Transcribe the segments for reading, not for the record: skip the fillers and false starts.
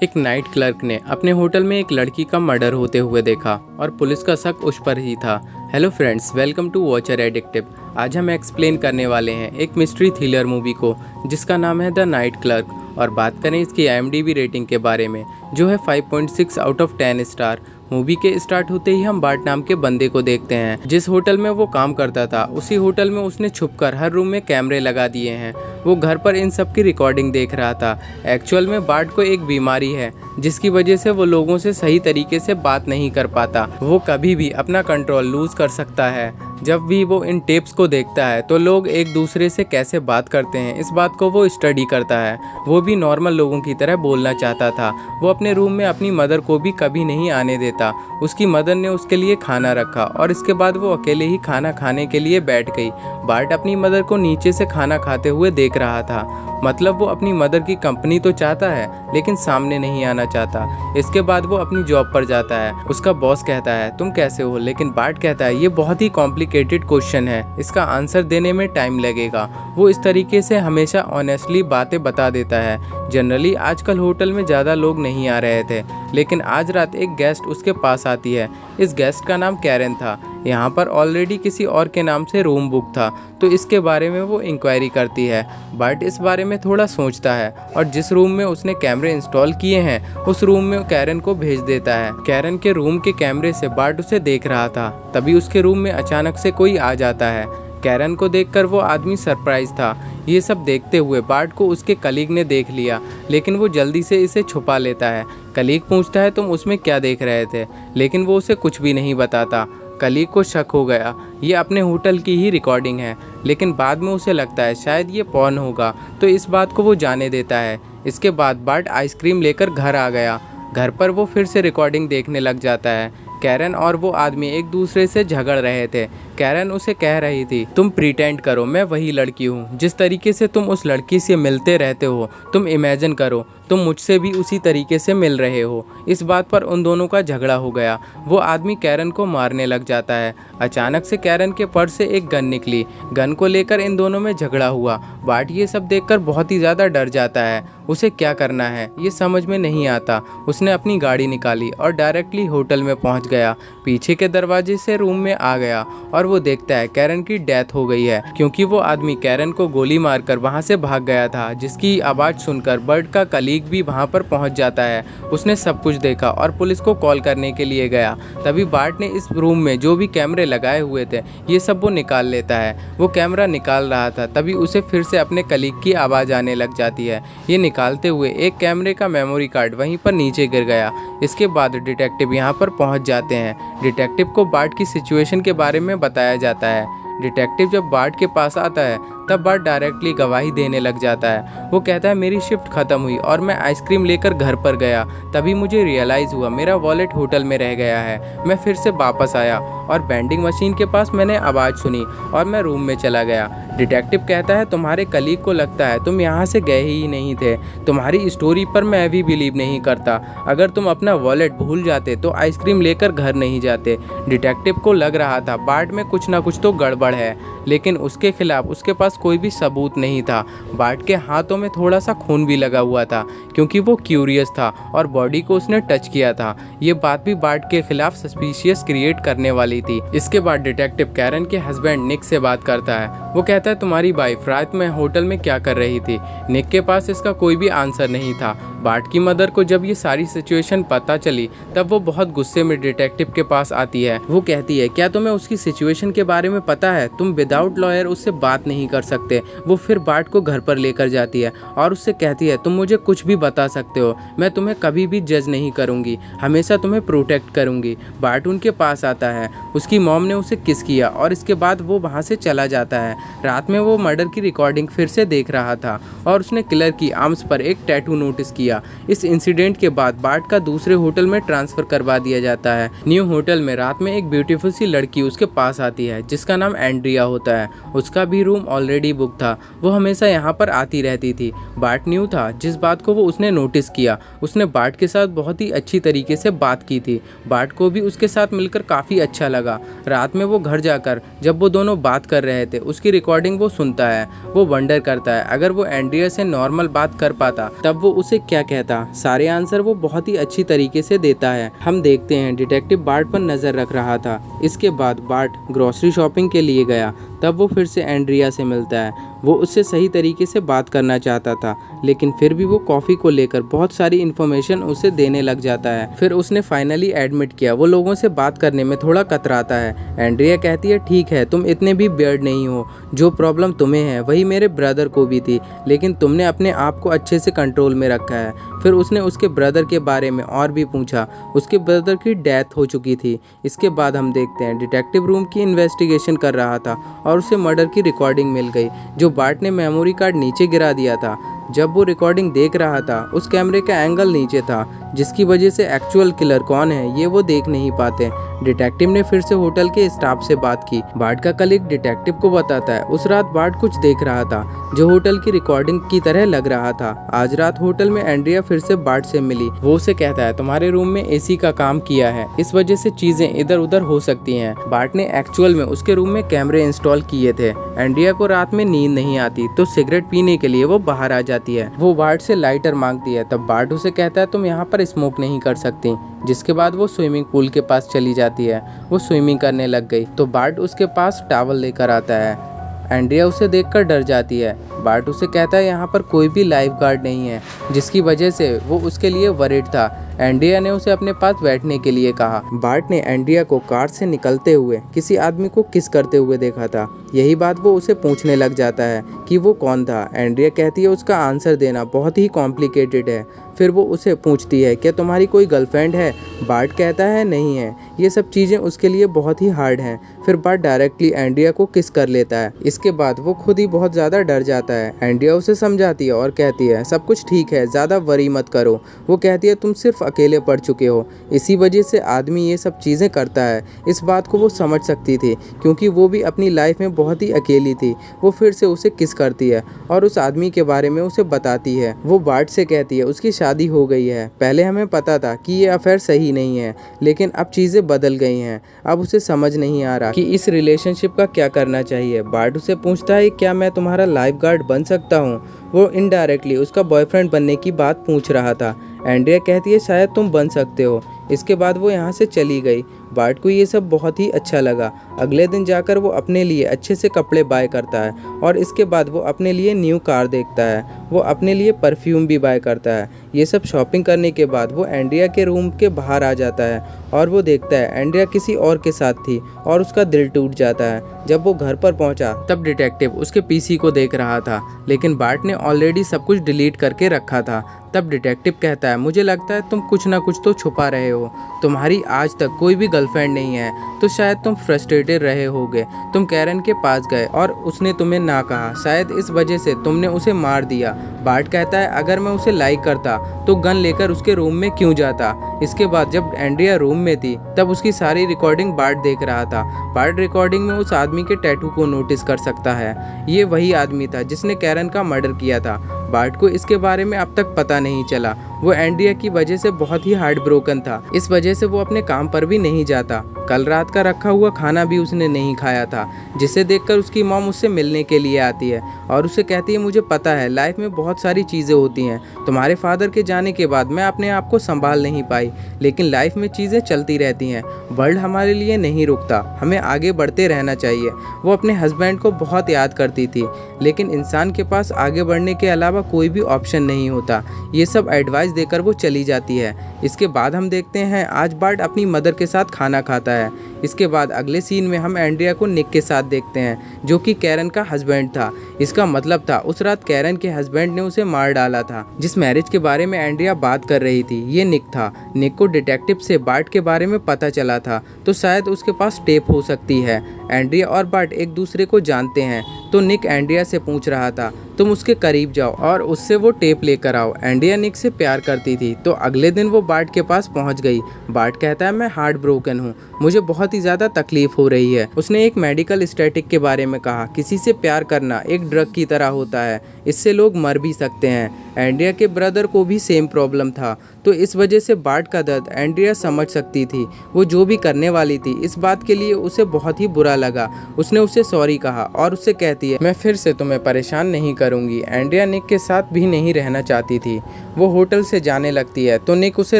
एक night clerk ने अपने होटल में एक लड़की का मर्डर होते हुए देखा और पुलिस का शक उस पर ही था। Hello friends, welcome to watcher addictive. आज हम एक्सप्लेन करने वाले हैं एक मिस्ट्री थ्रिलर मूवी को जिसका नाम है द नाइट क्लर्क, और बात करें इसकी IMDb रेटिंग के बारे में जो है 5.6 आउट ऑफ 10 स्टार। मूवी के स्टार्ट होते ही हम बार्ट नाम के बंदे को देखते हैं। जिस होटल में वो काम करता था उसी होटल में उसने छुपकर हर रूम में कैमरे लगा दिए हैं। वो घर पर इन सब की रिकॉर्डिंग देख रहा था। एक्चुअल में बार्ट को एक बीमारी है जिसकी वजह से वो लोगों से सही तरीके से बात नहीं कर पाता। वो कभी भी अपना कंट्रोल लूज कर सकता है। जब भी वो इन टेप्स को देखता है तो लोग एक दूसरे से कैसे बात करते हैं इस बात को वो स्टडी करता है। वो भी नॉर्मल लोगों की तरह बोलना चाहता था। वो अपने रूम में अपनी मदर को भी कभी नहीं आने देता। उसकी मदर ने उसके लिए खाना रखा और इसके बाद वो अकेले ही खाना खाने के लिए बैठ गई। बार्ट अपनी मदर को नीचे से खाना खाते हुए देख रहा था। मतलब वो अपनी मदर की कंपनी तो चाहता है लेकिन सामने नहीं आना चाहता। इसके बाद वो अपनी जॉब पर जाता है। उसका बॉस कहता है तुम कैसे हो, लेकिन बार्ट कहता है ये बहुत ही कॉम्प्लिकेटेड क्वेश्चन है, इसका आंसर देने में टाइम लगेगा। वो इस तरीके से हमेशा ऑनेस्टली बातें बता देता है। जनरली आजकल होटल में ज़्यादा लोग नहीं आ रहे थे, लेकिन आज रात एक गेस्ट उसके पास आती है। इस गेस्ट का नाम कैरन था। यहाँ पर ऑलरेडी किसी और के नाम से रूम बुक था, तो इसके बारे में वो इंक्वायरी करती है। बट इस बारे में थोड़ा सोचता है और जिस रूम में उसने कैमरे इंस्टॉल किए हैं उस रूम में कैरन को भेज देता है। कैरन के रूम के कैमरे से बार्ट उसे देख रहा था। तभी उसके रूम में अचानक से कोई आ जाता है। कैरन को देखकर वो आदमी सरप्राइज था। ये सब देखते हुए बार्ट को उसके कलीग ने देख लिया, लेकिन वो जल्दी से इसे छुपा लेता है। कलीग पूछता है तुम उसमें क्या देख रहे थे, लेकिन वो उसे कुछ भी नहीं बताता। कलीग को शक हो गया, ये अपने होटल की ही रिकॉर्डिंग है, लेकिन बाद में उसे लगता है शायद ये पॉर्न होगा, तो इस बात को वो जाने देता है। इसके बाद बार्ट आइसक्रीम लेकर घर आ गया। घर पर वो फिर से रिकॉर्डिंग देखने लग जाता है। कैरन और वो आदमी एक दूसरे से झगड़ रहे थे। कैरन उसे कह रही थी तुम प्रिटेंड करो मैं वही लड़की हूँ, जिस तरीके से तुम उस लड़की से मिलते रहते हो तुम इमेजिन करो तुम मुझसे भी उसी तरीके से मिल रहे हो। इस बात पर उन दोनों का झगड़ा हो गया। वो आदमी कैरन को मारने लग जाता है। अचानक से कैरन के पर्स से एक गन निकली। गन को लेकर इन दोनों में झगड़ा हुआ। बार्ट ये सब देखकर बहुत ही ज़्यादा डर जाता है। उसे क्या करना है ये समझ में नहीं आता। उसने अपनी गाड़ी निकाली और डायरेक्टली होटल में पहुंच गया। पीछे के दरवाजे से रूम में आ गया और वो देखता है कैरन की डेथ हो गई है, क्योंकि वो आदमी कैरन को गोली मारकर वहां से भाग गया था। जिसकी आवाज़ सुनकर बर्ड का कलीग भी वहां पर पहुंच जाता है। उसने सब कुछ देखा और पुलिस को कॉल करने के लिए गया। तभी बार्ट ने इस रूम में जो भी कैमरे लगाए हुए थे ये सब वो निकाल लेता है। वो कैमरा निकाल रहा था तभी उसे फिर से अपने कलीग की आवाज़ आने लग जाती है। ये निकालते हुए एक कैमरे का मेमोरी कार्ड वहीं पर नीचे गिर गया। इसके बाद डिटेक्टिव यहाँ पर पहुँच जाते हैं। डिटेक्टिव को बार्ट की सिचुएशन के बारे में बताया जाता है। डिटेक्टिव जब बार्ट के पास आता है तब बार्ट डायरेक्टली गवाही देने लग जाता है। वो कहता है मेरी शिफ्ट खत्म हुई और मैं आइसक्रीम लेकर घर पर गया, तभी मुझे रियलाइज़ हुआ मेरा वॉलेट होटल में रह गया है। मैं फिर से वापस आया और वेंडिंग मशीन के पास मैंने आवाज़ सुनी और मैं रूम में चला गया। डिटेक्टिव कहता है तुम्हारे कलीग को लगता है तुम यहाँ से गए ही नहीं थे। तुम्हारी स्टोरी पर मैं भी बिलीव नहीं करता। अगर तुम अपना वॉलेट भूल जाते तो आइसक्रीम लेकर घर नहीं जाते। डिटेक्टिव को लग रहा था बार्ट में कुछ ना कुछ तो गड़बड़ है, लेकिन उसके खिलाफ उसके पास कोई भी सबूत नहीं था। बार्ट के हाथों में थोड़ा सा खून भी लगा हुआ था क्योंकि वो क्यूरियस था और बॉडी को उसने टच किया था। ये बात भी बार्ट के खिलाफ सस्पिशियस क्रिएट करने वाली थी। इसके बाद डिटेक्टिव कैरन के हस्बैंड निक से बात करता है। वो कहता है तुम्हारी वाइफ रात में होटल में क्या कर रही थी। निक के पास इसका कोई भी आंसर नहीं था। बार्ट की मदर को जब ये सारी सिचुएशन पता चली तब वो बहुत गुस्से में डिटेक्टिव के पास आती है। वो कहती है क्या तुम्हें उसकी सिचुएशन के बारे में पता है, तुम विदाउट लॉयर उससे बात नहीं कर सकते। वो फिर बार्ट को घर पर लेकर जाती है और उससे कहती है तुम मुझे कुछ भी बता सकते हो, मैं तुम्हें कभी भी जज नहीं करूंगी, हमेशा तुम्हें प्रोटेक्ट करूंगी। बार्ट उनके पास आता है। उसकी मॉम ने उसे किस किया और इसके बाद वो वहाँ से चला जाता है। रात में वो मर्डर की रिकॉर्डिंग फिर से देख रहा था और उसने किलर की आर्म्स पर एक टैटू नोटिस किया। इस इंसिडेंट के बाद बार्ट का दूसरे होटल में ट्रांसफर करवा दिया जाता है। न्यू होटल में रात में एक ब्यूटीफुल सी लड़की उसके पास आती है जिसका नाम एंड्रिया होता है। उसका भी रूम ऑलरेडी बुक था। वो हमेशा यहाँ पर आती रहती थी। बार्ट न्यू था जिस बात को वो उसने नोटिस किया। उसने बार्ट के साथ बहुत ही अच्छी तरीके से बात की थी। बार्ट को भी उसके साथ मिलकर काफ़ी अच्छा लगा। रात में वो घर जाकर जब वो दोनों बात कर रहे थे उसकी रिकॉर्डिंग वो सुनता है। वो वंडर करता है अगर वो एंड्रिया से नॉर्मल बात कर पाता तब वो उसे क्या क्या कहता। सारे आंसर वो बहुत ही अच्छी तरीके से देता है। हम देखते हैं डिटेक्टिव बार्ट पर नज़र रख रहा था। इसके बाद बार्ट ग्रोसरी शॉपिंग के लिए गया। तब वो फिर से एंड्रिया से मिलता है। वो उससे सही तरीके से बात करना चाहता था, लेकिन फिर भी वो कॉफ़ी को लेकर बहुत सारी इन्फॉर्मेशन उसे देने लग जाता है। फिर उसने फाइनली एडमिट किया वो लोगों से बात करने में थोड़ा कतराता है। एंड्रिया कहती है ठीक है, तुम इतने भी वियर्ड नहीं हो। जो प्रॉब्लम तुम्हें है वही मेरे ब्रदर को भी थी, लेकिन तुमने अपने आप को अच्छे से कंट्रोल में रखा है। फिर उसने उसके ब्रदर के बारे में और भी पूछा। उसके ब्रदर की डेथ हो चुकी थी। इसके बाद हम देखते हैं डिटेक्टिव रूम की इन्वेस्टिगेशन कर रहा था और उसे मर्डर की रिकॉर्डिंग मिल गई जो बार्ट ने मेमोरी कार्ड नीचे गिरा दिया था। जब वो रिकॉर्डिंग देख रहा था उस कैमरे का एंगल नीचे था, जिसकी वजह से एक्चुअल किलर कौन है ये वो देख नहीं पाते। डिटेक्टिव ने फिर से होटल के स्टाफ से बात की। बार्ट का कलीग डिटेक्टिव को बताता है उस रात बार्ट कुछ देख रहा था जो होटल की रिकॉर्डिंग की तरह लग रहा था। आज रात होटल में एंड्रिया फिर से बार्ट से मिली। वो उसे कहता है तुम्हारे रूम में एसी का काम किया है, इस वजह से चीजें इधर उधर हो सकती हैं। बार्ट ने एक्चुअल में उसके रूम में कैमरे इंस्टॉल किए थे। एंड्रिया को रात में नींद नहीं आती तो सिगरेट पीने के लिए वो बाहर आ जाती है। वो बार्ट से लाइटर मांगती है। तब बार्ट उसे कहता है तुम यहाँ पर स्मोक नहीं कर सकती। जिसके बाद वो स्विमिंग पूल के पास चली जाती है। वो स्विमिंग करने लग गई तो बार्ट उसके पास टॉवल लेकर आता है। एंड्रिया उसे देखकर डर जाती है। बार्ट उसे कहता है यहाँ पर कोई भी लाइफ गार्ड नहीं है, जिसकी वजह से वो उसके लिए वरीड था। एंड्रिया ने उसे अपने पास बैठने के लिए कहा। बार्ट ने एंड्रिया को कार से निकलते हुए किसी आदमी को किस करते हुए देखा था। यही बात वो उसे पूछने लग जाता है कि वो कौन था। एंड्रिया कहती है उसका आंसर देना बहुत ही कॉम्प्लिकेटेड है। फिर वो उसे पूछती है क्या तुम्हारी कोई गर्लफ्रेंड है। बार्ट कहता है नहीं है। ये सब चीज़ें उसके लिए बहुत ही हार्ड हैं। फिर बार्ट डायरेक्टली एंड्रिया को किस कर लेता है। इसके बाद वो खुद ही बहुत ज़्यादा डर जाता है। एंड्रिया उसे समझाती है और कहती है सब कुछ ठीक है, ज़्यादा वरी मत करो। वो कहती है तुम सिर्फ अकेले पड़ चुके हो, इसी वजह से आदमी ये सब चीज़ें करता है। इस बात को वो समझ सकती थी क्योंकि वो भी अपनी लाइफ में बहुत ही अकेली थी। वो फिर से उसे किस करती है और उस आदमी के बारे में उसे बताती है। वो बार्ट से कहती है उसकी शादी हो गई है। पहले हमें पता था कि ये अफेयर सही नहीं है, लेकिन अब चीज़ें बदल गई हैं। अब उसे समझ नहीं आ रहा कि इस रिलेशनशिप का क्या करना चाहिए। बार्ट उसे पूछता है क्या मैं तुम्हारा लाइफ गार्ड बन सकता हूँ। वो इनडायरेक्टली उसका बॉयफ्रेंड बनने की बात पूछ रहा था। एंड्रिया कहती है शायद तुम बन सकते हो। इसके बाद वो यहाँ से चली गई। बार्ट को ये सब बहुत ही अच्छा लगा। अगले दिन जाकर वो अपने लिए अच्छे से कपड़े बाय करता है और इसके बाद वो अपने लिए न्यू कार देखता है। वो अपने लिए परफ्यूम भी बाय करता है। ये सब शॉपिंग करने के बाद वो एंड्रिया के रूम के बाहर आ जाता है और वो देखता है एंड्रिया किसी और के साथ थी और उसका दिल टूट जाता है। जब वो घर पर पहुंचा तब डिटेक्टिव उसके पीसी को देख रहा था, लेकिन बार्ट ने ऑलरेडी सब कुछ डिलीट करके रखा था। तब डिटेक्टिव कहता है मुझे लगता है तुम कुछ ना कुछ तो छुपा रहे हो। तुम्हारी आज तक कोई भी गर्लफ्रेंड नहीं है तो शायद तुम फ्रस्ट्रेटेड रहे होगे। तुम कैरन के पास गए और उसने तुम्हें ना कहा, शायद इस वजह से तुमने उसे मार दिया। बार्ट कहता है अगर मैं उसे लाइक करता तो गन लेकर उसके रूम में क्यों जाता। इसके बाद जब एंड्रिया रूम में थी तब उसकी सारी रिकॉर्डिंग बार्ट देख रहा था। बार्ट रिकॉर्डिंग में उस आदमी के टैटू को नोटिस कर सकता है। ये वही आदमी था जिसने कैरन का मर्डर किया था। बार्ट को इसके बारे में अब तक पता नहीं चला। वो एंड्रिया की वजह से बहुत ही हार्ट ब्रोकन था। इस वजह से वो अपने काम पर भी नहीं जाता। कल रात का रखा हुआ खाना भी उसने नहीं खाया था, जिसे देखकर उसकी मॉम उससे मिलने के लिए आती है और उसे कहती है मुझे पता है लाइफ में बहुत सारी चीज़ें होती हैं। तुम्हारे फादर के जाने के बाद मैं अपने आप को संभाल नहीं पाई, लेकिन लाइफ में चीज़ें चलती रहती हैं। वर्ल्ड हमारे लिए नहीं रुकता, हमें आगे बढ़ते रहना चाहिए। वो अपने हस्बैंड को बहुत याद करती थी, लेकिन इंसान के पास आगे बढ़ने के अलावा कोई भी ऑप्शन नहीं होता। ये सब एडवाइस देकर वो चली जाती है। इसके बाद हम देखते हैं आज बार्ट अपनी मदर के साथ खाना खाता है। इसके बाद अगले सीन में हम एंड्रिया को निक के साथ देखते हैं, जो कि कैरन का हस्बैंड था। इसका मतलब था उस रात कैरन के हस्बैंड ने उसे मार डाला था। जिस मैरिज के बारे में एंड्रिया बात कर रही थी ये निक था। निक को डिटेक्टिव से बार्ट के बारे में पता चला था, तो शायद उसके पास टेप हो सकती है। एंड्रिया और बार्ट एक दूसरे को जानते हैं, तो निक एंड्रिया से पूछ रहा था तुम उसके करीब जाओ और उससे वो टेप लेकर आओ। एंड्रिया निक से प्यार करती थी, तो अगले दिन वो बार्ट के पास पहुंच गई। बार्ट कहता है मैं हार्ट ब्रोकन हूँ, मुझे बहुत ही ज़्यादा तकलीफ हो रही है। उसने एक मेडिकल स्टैटिक के बारे में कहा, किसी से प्यार करना एक ड्रग की तरह होता है, इससे लोग मर भी सकते हैं। एंड्रिया के ब्रदर को भी सेम प्रॉब्लम था, तो इस वजह से बार्ट का दर्द एंड्रिया समझ सकती थी। वो जो भी करने वाली थी इस बात के लिए उसे बहुत ही बुरा लगा। उसने उसे सॉरी कहा और उससे कहती है मैं फिर से तुम्हें परेशान नहीं करूँगी। एंड्रिया निक के साथ भी नहीं रहना चाहती थी। वो होटल से जाने लगती है तो निक उसे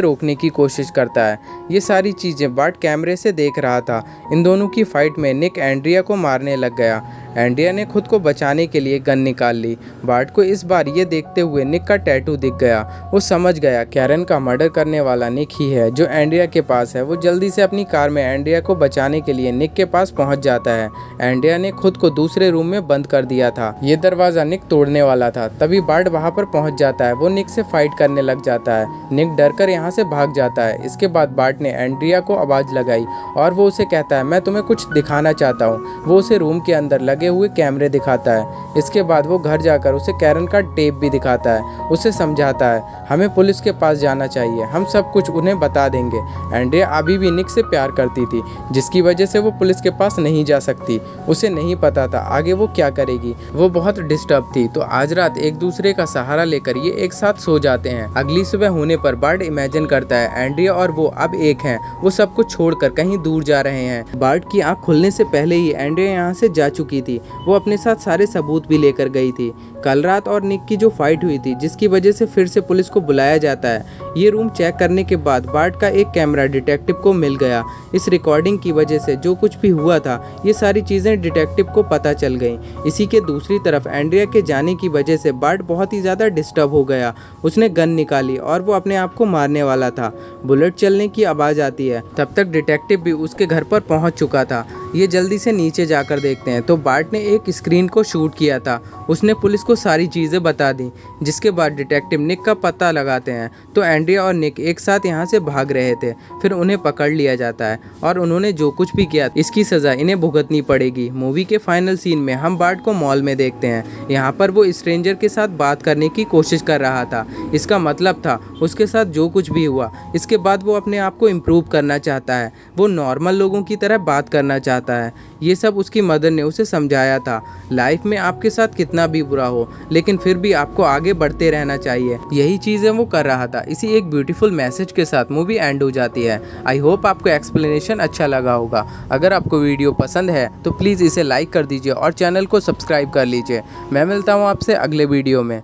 रोकने की कोशिश करता है। ये सारी चीज़ें बार्ट कैमरे से देख रहा था। इन दोनों की फाइट में निक एंड्रिया को मारने लग गया। एंड्रिया ने खुद को बचाने के लिए गन निकाल ली। बार्ट को इस बार ये देखते हुए निक का टैटू दिख गया। वो समझ गया कैरन का मर्डर करने वाला निक ही है जो एंड्रिया के पास है। वो जल्दी से अपनी कार में एंड्रिया को बचाने के लिए निक के पास पहुंच जाता है। एंड्रिया ने खुद को दूसरे रूम में बंद कर दिया था। ये दरवाज़ा निक तोड़ने वाला था। तभी बार्ट वहाँ पर पहुँच जाता है। वो निक से फाइट करने लग जाता है। निक डर कर यहाँ से भाग जाता है। इसके बाद बार्ट ने एंड्रिया को आवाज़ लगाई और वो उसे कहता है मैं तुम्हें कुछ दिखाना चाहता हूँ। वो उसे रूम के अंदर लगे हुए कैमरे दिखाता है। इसके बाद वो घर जाकर उसे कैरन का टेप भी दिखाता है। उसे समझाता है हमें पुलिस के पास जाना चाहिए, हम सब कुछ उन्हें बता देंगे। एंड्रिया अभी भी निक से प्यार करती थी जिसकी वजह से वो पुलिस के पास नहीं जा सकती। उसे नहीं पता था आगे वो क्या करेगी। वो बहुत डिस्टर्ब थी। तो आज रात एक दूसरे का सहारा लेकर ये एक साथ सो जाते हैं। अगली सुबह होने पर बार्ट इमेजिन करता है एंड्रिया और वो अब एक हैं। वो सब कुछ छोड़कर कहीं दूर जा रहे हैं। बार्ट की आंख खुलने से पहले ही एंड्रिया यहाँ से जा चुकी थी। वो अपने साथ सारे सबूत भी लेकर गई थी। कल रात और निक की जो फाइट हुई थी जिसकी वजह से फिर से पुलिस को बुलाया जाता है। ये रूम चेक करने के बाद बार्ट का एक कैमरा डिटेक्टिव को मिल गया। इस रिकॉर्डिंग की वजह से जो कुछ भी हुआ था ये सारी चीज़ें डिटेक्टिव को पता चल गईं। इसी के दूसरी तरफ एंड्रिया के जाने की वजह से बार्ट बहुत ही ज़्यादा डिस्टर्ब हो गया। उसने गन निकाली और वो अपने आप को मारने वाला था। बुलेट चलने की आवाज़ आती है। तब तक डिटेक्टिव भी उसके घर पर पहुंच चुका था। ये जल्दी से नीचे जाकर देखते हैं तो बार्ट ने एक स्क्रीन को शूट किया था। उसने पुलिस को सारी चीज़ें बता दी। जिसके बाद डिटेक्टिव निक का पता लगाते हैं तो एंड्रिया और निक एक साथ यहाँ से भाग रहे थे। फिर उन्हें पकड़ लिया जाता है और उन्होंने जो कुछ भी किया इसकी सज़ा इन्हें भुगतनी पड़ेगी। मूवी के फाइनल सीन में हम बार्ट को मॉल में देखते हैं। यहाँ पर वो स्ट्रेंजर के साथ बात करने की कोशिश कर रहा था। इसका मतलब था उसके साथ जो कुछ भी हुआ इसके बाद वो अपने आप को इम्प्रूव करना चाहता है। वो नॉर्मल लोगों की तरह बात करना चाहता है। ये सब उसकी मदर ने उसे समझाया था। लाइफ में आपके साथ कितना भी बुरा हो लेकिन फिर भी आपको आगे बढ़ते रहना चाहिए। यही चीज़ें वो कर रहा था। इसी एक ब्यूटीफुल मैसेज के साथ मूवी एंड हो जाती है। आई होप आपको एक्सप्लेनेशन अच्छा लगा होगा। अगर आपको वीडियो पसंद है तो प्लीज़ इसे लाइक कर दीजिए और चैनल को सब्सक्राइब कर लीजिए। मैं मिलता हूँ आपसे अगले वीडियो में।